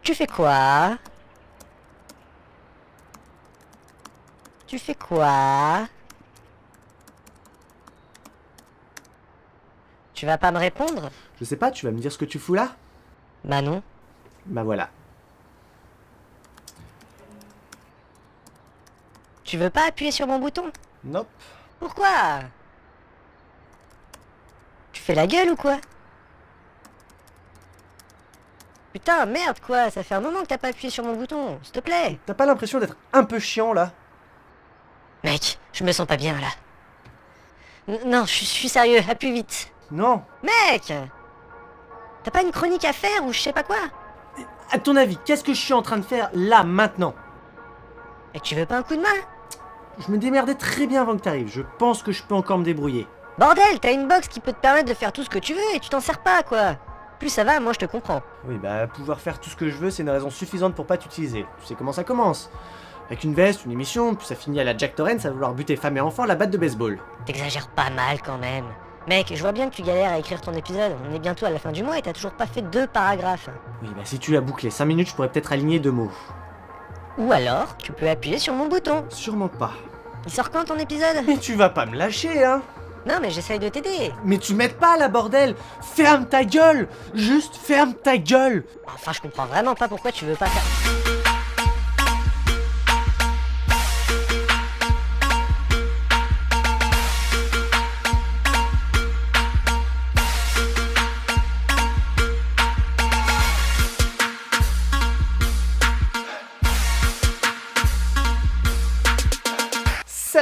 Tu fais quoi? Tu fais quoi? Tu vas pas me répondre? Je sais pas, tu vas me dire ce que tu fous là? Bah non. Bah voilà. Tu veux pas appuyer sur mon bouton? Nope. Pourquoi? Tu fais la gueule ou quoi? Putain, merde quoi, ça fait un moment que t'as pas appuyé sur mon bouton, s'il te plaît. T'as pas l'impression d'être un peu chiant là? Mec, je me sens pas bien là. Non, je suis sérieux, appuie vite. Non. Mec! T'as pas une chronique à faire ou je sais pas quoi? À ton avis, qu'est-ce que je suis en train de faire là, maintenant? Et tu veux pas un coup de main? Je me démerdais très bien avant que t'arrives, je pense que je peux encore me débrouiller. Bordel, t'as une box qui peut te permettre de faire tout ce que tu veux et tu t'en sers pas quoi. Plus ça va, moi je te comprends. Oui, bah pouvoir faire tout ce que je veux, c'est une raison suffisante pour pas t'utiliser. Tu sais comment ça commence. Avec une veste, une émission, puis ça finit à la Jack Torrance à vouloir buter femme et enfant à la batte de baseball. T'exagères pas mal quand même. Mec, je vois bien que tu galères à écrire ton épisode, on est bientôt à la fin du mois et t'as toujours pas fait 2 paragraphes. Oui, bah si tu l'as bouclé 5 minutes, je pourrais peut-être aligner 2 mots. Ou alors, tu peux appuyer sur mon bouton. Sûrement pas. Il sort quand ton épisode? Mais tu vas pas me lâcher, hein? Non mais j'essaye de t'aider. Mais tu m'aides pas là, bordel! Ferme ta gueule! Juste ferme ta gueule! Enfin, je comprends vraiment pas pourquoi tu veux pas faire...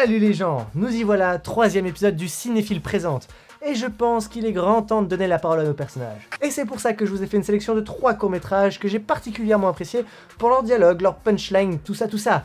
Salut les gens, nous y voilà, 3e épisode du Cinéphile Présente. Et je pense qu'il est grand temps de donner la parole à nos personnages. Et c'est pour ça que je vous ai fait une sélection de 3 courts-métrages que j'ai particulièrement appréciés pour leur dialogue, leur punchline, tout ça, tout ça.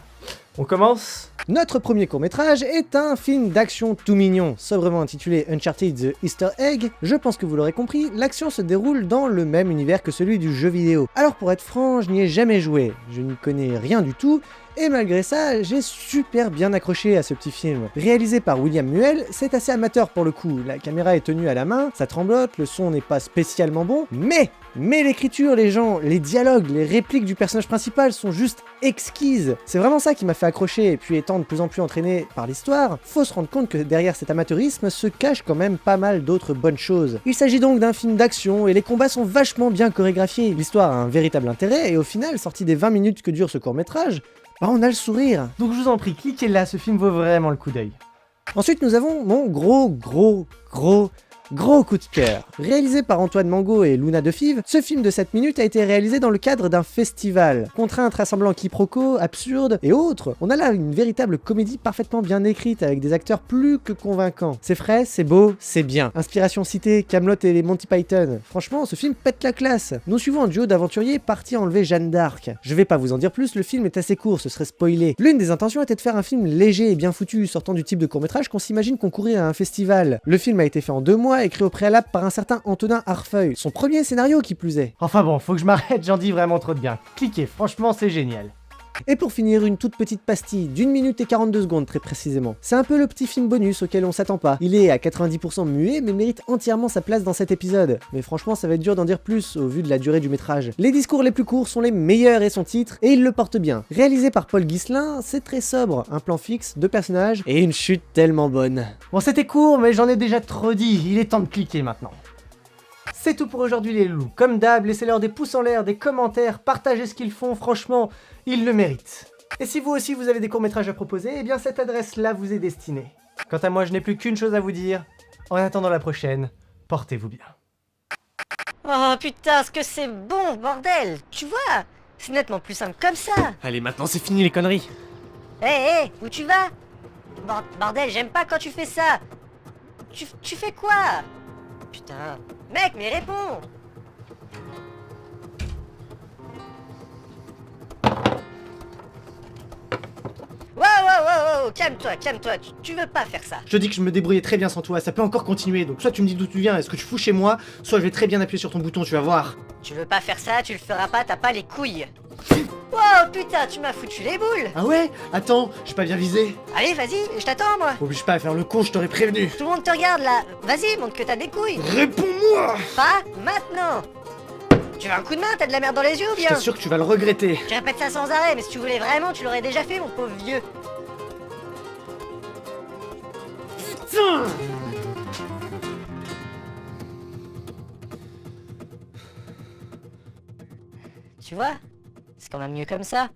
On commence? Notre premier court-métrage est un film d'action tout mignon, sobrement intitulé Uncharted The Easter Egg. Je pense que vous l'aurez compris, l'action se déroule dans le même univers que celui du jeu vidéo. Alors pour être franc, je n'y ai jamais joué, je n'y connais rien du tout, et malgré ça, j'ai super bien accroché à ce petit film. Réalisé par William Muel, c'est assez amateur pour le coup, la caméra est tenue à la main, ça tremblote, le son n'est pas spécialement bon, mais l'écriture, les gens, les dialogues, les répliques du personnage principal sont juste exquises. C'est vraiment ça qui m'a fait accrocher, et puis étant de plus en plus entraîné par l'histoire, faut se rendre compte que derrière cet amateurisme se cache quand même pas mal d'autres bonnes choses. Il s'agit donc d'un film d'action, et les combats sont vachement bien chorégraphiés. L'histoire a un véritable intérêt, et au final, sorti des 20 minutes que dure ce court-métrage, bah on a le sourire. Donc je vous en prie, cliquez là, ce film vaut vraiment le coup d'œil. Ensuite, nous avons mon gros coup de cœur. Réalisé par Antoine Mango et Luna Defive, ce film de 7 minutes a été réalisé dans le cadre d'un festival. Contraintes rassemblant quiproquos, absurdes et autres, on a là une véritable comédie parfaitement bien écrite avec des acteurs plus que convaincants. C'est frais, c'est beau, c'est bien. Inspiration citée, Kaamelott et les Monty Python. Franchement, ce film pète la classe. Nous suivons un duo d'aventuriers partis enlever Jeanne d'Arc. Je vais pas vous en dire plus, le film est assez court, ce serait spoilé. L'une des intentions était de faire un film léger et bien foutu, sortant du type de court-métrage qu'on s'imagine concourir à un festival. Le film a été fait en 2 mois, écrit au préalable par un certain Antonin Arfeuil, son premier scénario qui plus est. Enfin bon, faut que je m'arrête, j'en dis vraiment trop de bien. Cliquez, franchement c'est génial. Et pour finir, une toute petite pastille, d'1 minute et 42 secondes très précisément. C'est un peu le petit film bonus auquel on s'attend pas. Il est à 90% muet, mais mérite entièrement sa place dans cet épisode. Mais franchement, ça va être dur d'en dire plus au vu de la durée du métrage. Les discours les plus courts sont les meilleurs et son titre, et il le porte bien. Réalisé par Paul Ghislain, c'est très sobre, un plan fixe, 2 personnages, et une chute tellement bonne. Bon, c'était court, mais j'en ai déjà trop dit, il est temps de cliquer maintenant. C'est tout pour aujourd'hui les loups. Comme d'hab, laissez-leur des pouces en l'air, des commentaires, partagez ce qu'ils font, franchement, ils le méritent. Et si vous aussi vous avez des courts-métrages à proposer, eh bien cette adresse-là vous est destinée. Quant à moi, je n'ai plus qu'une chose à vous dire. En attendant la prochaine, portez-vous bien. Oh putain, ce que c'est bon, bordel! Tu vois? C'est nettement plus simple comme ça! Allez, maintenant c'est fini les conneries. Hé, où tu vas? Bordel, j'aime pas quand tu fais ça! Tu fais quoi? Putain... Mec, mais réponds! Wow, calme-toi, tu veux pas faire ça. Je te dis que je me débrouillais très bien sans toi, ça peut encore continuer, donc soit tu me dis d'où tu viens, est-ce que tu fous chez moi, soit je vais très bien appuyer sur ton bouton, tu vas voir. Tu veux pas faire ça, tu le feras pas, t'as pas les couilles. Wow, putain, tu m'as foutu les boules. Ah ouais? Attends, j'ai pas bien visé. Allez, vas-y, je t'attends, moi. Oblige pas à faire le con, je t'aurais prévenu. Tout le monde te regarde, là. Vas-y, montre que t'as des couilles. Réponds-moi! Pas maintenant. Tu veux un coup de main? T'as de la merde dans les yeux ou Je bien? t'assure que tu vas le regretter. Je répète ça sans arrêt, mais si tu voulais vraiment, tu l'aurais déjà fait, mon pauvre vieux. Putain! Tu vois? C'est quand même mieux comme ça.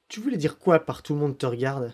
Tu voulais dire quoi par tout le monde te regarde?